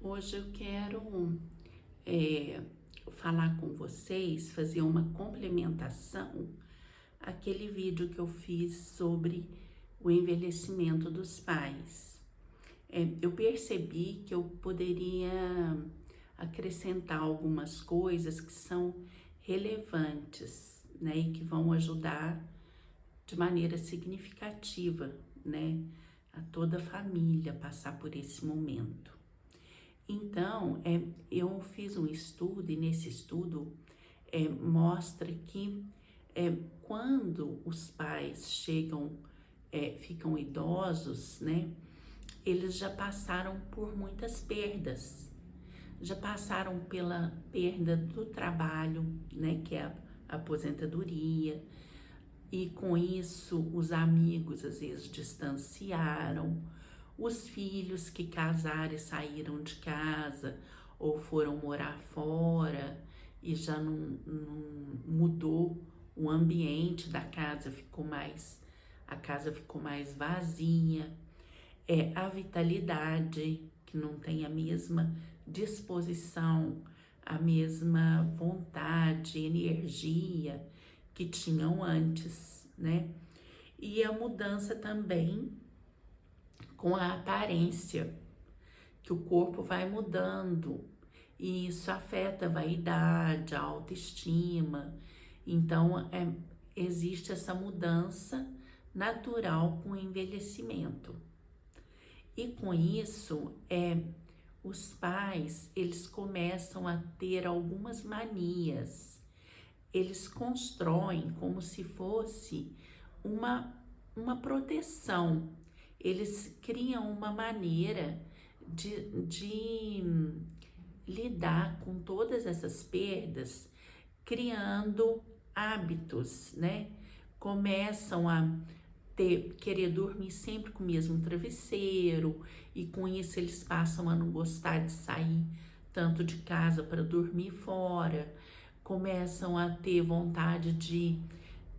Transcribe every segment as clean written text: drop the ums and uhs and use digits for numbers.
Hoje eu quero falar com vocês, fazer uma complementação àquele vídeo que eu fiz sobre o envelhecimento dos pais. Eu percebi que eu poderia acrescentar algumas coisas que são relevantes, né, e que vão ajudar de maneira significativa, né, a toda a família passar por esse momento. Então, eu fiz um estudo e nesse estudo mostra que quando os pais ficam idosos, né, eles já passaram por muitas perdas, já passaram pela perda do trabalho, né, que é a aposentadoria, e com isso os amigos às vezes distanciaram, os filhos que casaram e saíram de casa ou foram morar fora e já não mudou o ambiente da casa, a casa ficou mais vazia. A vitalidade, que não tem a mesma disposição, a mesma vontade, energia que tinham antes, né? E a mudança também com a aparência, que o corpo vai mudando, e isso afeta a vaidade, a autoestima. Então, existe essa mudança natural com o envelhecimento. E com isso, os pais, eles começam a ter algumas manias. Eles constroem como se fosse uma proteção. Eles criam uma maneira de lidar com todas essas perdas, criando hábitos, né? Começam a querer dormir sempre com o mesmo travesseiro, e com isso eles passam a não gostar de sair tanto de casa para dormir fora, começam a ter vontade de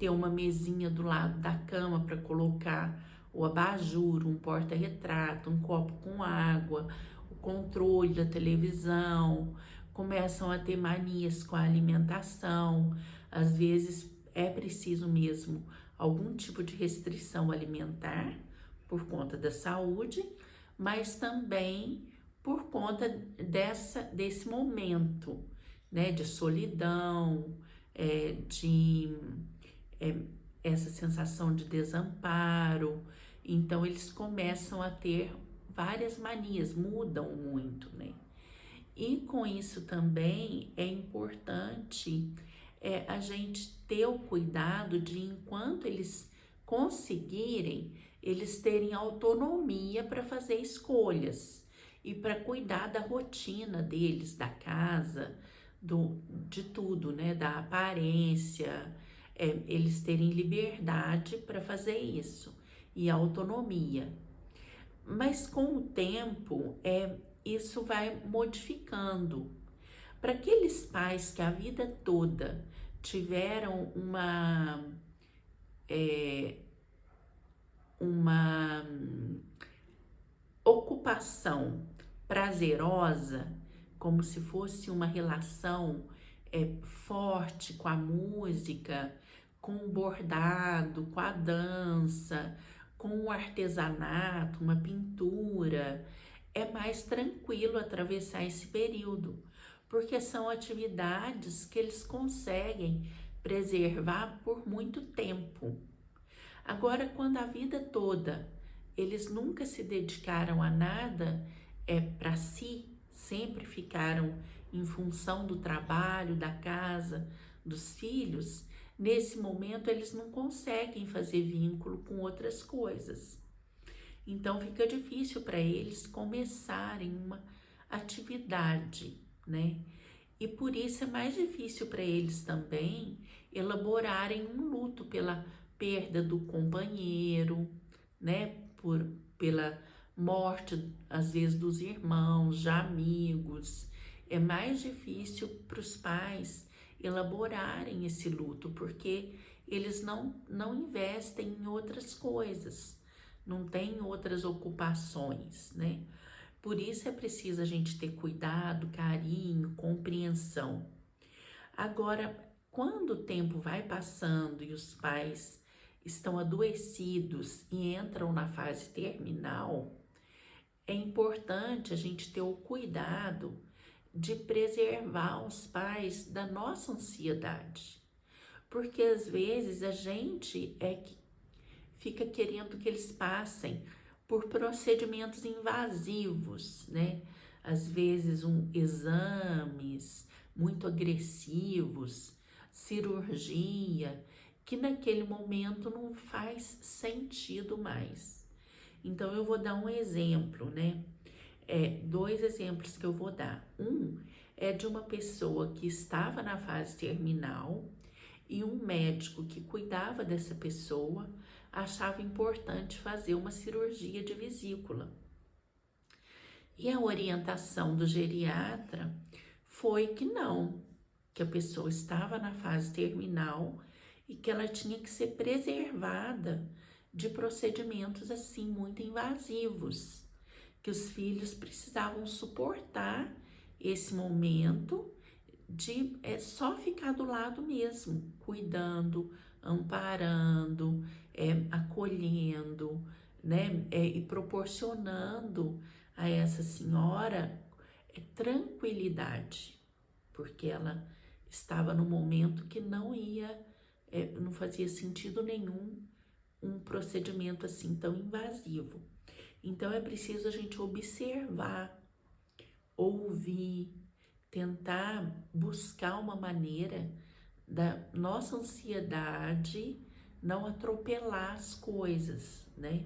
ter uma mesinha do lado da cama para colocar o abajur, um porta-retrato, um copo com água, o controle da televisão, começam a ter manias com a alimentação. Às vezes é preciso mesmo algum tipo de restrição alimentar por conta da saúde, mas também por conta desse momento, né, de solidão, de essa sensação de desamparo. Então eles começam a ter várias manias, mudam muito, né? E com isso também é importante a gente ter o cuidado de, enquanto eles conseguirem, eles terem autonomia para fazer escolhas e para cuidar da rotina deles, da casa, de tudo, né? Da aparência, eles terem liberdade para fazer isso e autonomia. Mas com o tempo, isso vai modificando. Para aqueles pais que a vida toda tiveram uma ocupação prazerosa, como se fosse uma relação forte com a música, com o bordado, com a dança, com o artesanato, uma pintura, é mais tranquilo atravessar esse período, porque são atividades que eles conseguem preservar por muito tempo. Agora, quando a vida toda eles nunca se dedicaram a nada para si, sempre ficaram em função do trabalho, da casa, dos filhos, nesse momento eles não conseguem fazer vínculo com outras coisas. Então fica difícil para eles começarem uma atividade, né? E por isso é mais difícil para eles também elaborarem um luto pela perda do companheiro, né? Pela morte, às vezes, dos irmãos, de amigos. É mais difícil para os pais elaborarem esse luto, porque eles não investem em outras coisas, não têm outras ocupações, né? Por isso é preciso a gente ter cuidado, carinho, compreensão. Agora, quando o tempo vai passando e os pais estão adoecidos e entram na fase terminal, é importante a gente ter o cuidado de preservar os pais da nossa ansiedade. Porque às vezes a gente é que fica querendo que eles passem por procedimentos invasivos, né? Às vezes exames muito agressivos, cirurgia, que naquele momento não faz sentido mais. Então eu vou dar um exemplo, né? Dois exemplos que eu vou dar. Um é de uma pessoa que estava na fase terminal e um médico que cuidava dessa pessoa achava importante fazer uma cirurgia de vesícula. E a orientação do geriatra foi que não, que a pessoa estava na fase terminal e que ela tinha que ser preservada de procedimentos assim muito invasivos, que os filhos precisavam suportar esse momento de só ficar do lado mesmo, cuidando, amparando, acolhendo, né, e proporcionando a essa senhora tranquilidade, porque ela estava no momento que não fazia sentido nenhum um procedimento assim tão invasivo. Então é preciso a gente observar, ouvir, tentar buscar uma maneira da nossa ansiedade não atropelar as coisas, né?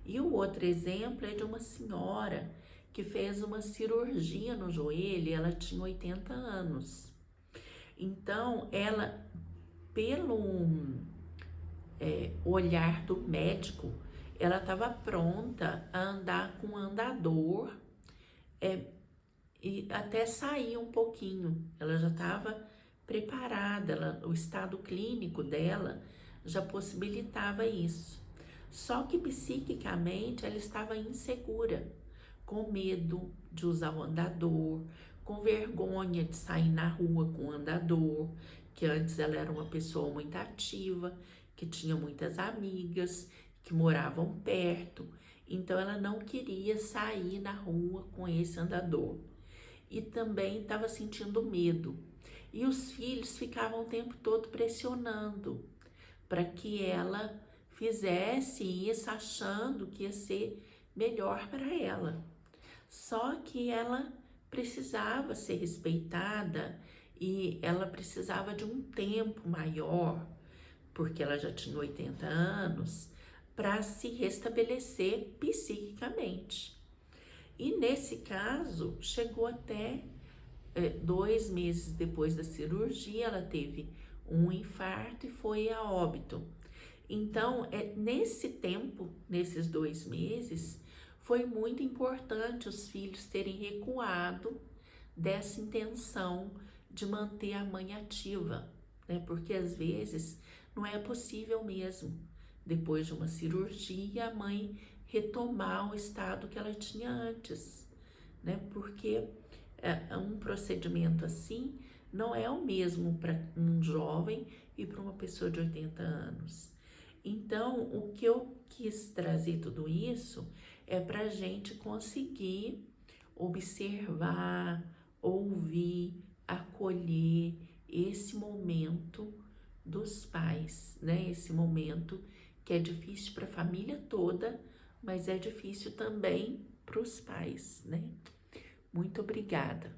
E o outro exemplo é de uma senhora que fez uma cirurgia no joelho, ela tinha 80 anos. Então, ela, pelo olhar do médico, ela estava pronta a andar com um andador e até sair um pouquinho. Ela já estava preparada, o estado clínico dela já possibilitava isso. Só que psiquicamente ela estava insegura, com medo de usar o andador, com vergonha de sair na rua com o andador, que antes ela era uma pessoa muito ativa, que tinha muitas amigas, que moravam perto, então ela não queria sair na rua com esse andador. E também estava sentindo medo. E os filhos ficavam o tempo todo pressionando para que ela fizesse isso achando que ia ser melhor para ela. Só que ela precisava ser respeitada e ela precisava de um tempo maior, porque ela já tinha 80 anos, para se restabelecer psiquicamente. E nesse caso, chegou até 2 meses depois da cirurgia, ela teve um infarto e foi a óbito. Então, nesse tempo, nesses 2 meses, foi muito importante os filhos terem recuado dessa intenção de manter a mãe ativa, né? Porque às vezes não é possível mesmo, depois de uma cirurgia, a mãe retomar o estado que ela tinha antes, né? Porque um procedimento assim não é o mesmo para um jovem e para uma pessoa de 80 anos. Então, o que eu quis trazer tudo isso é para a gente conseguir observar, ouvir, acolher esse momento dos pais, né? Esse momento que é difícil para a família toda, mas é difícil também para os pais, né? Muito obrigada.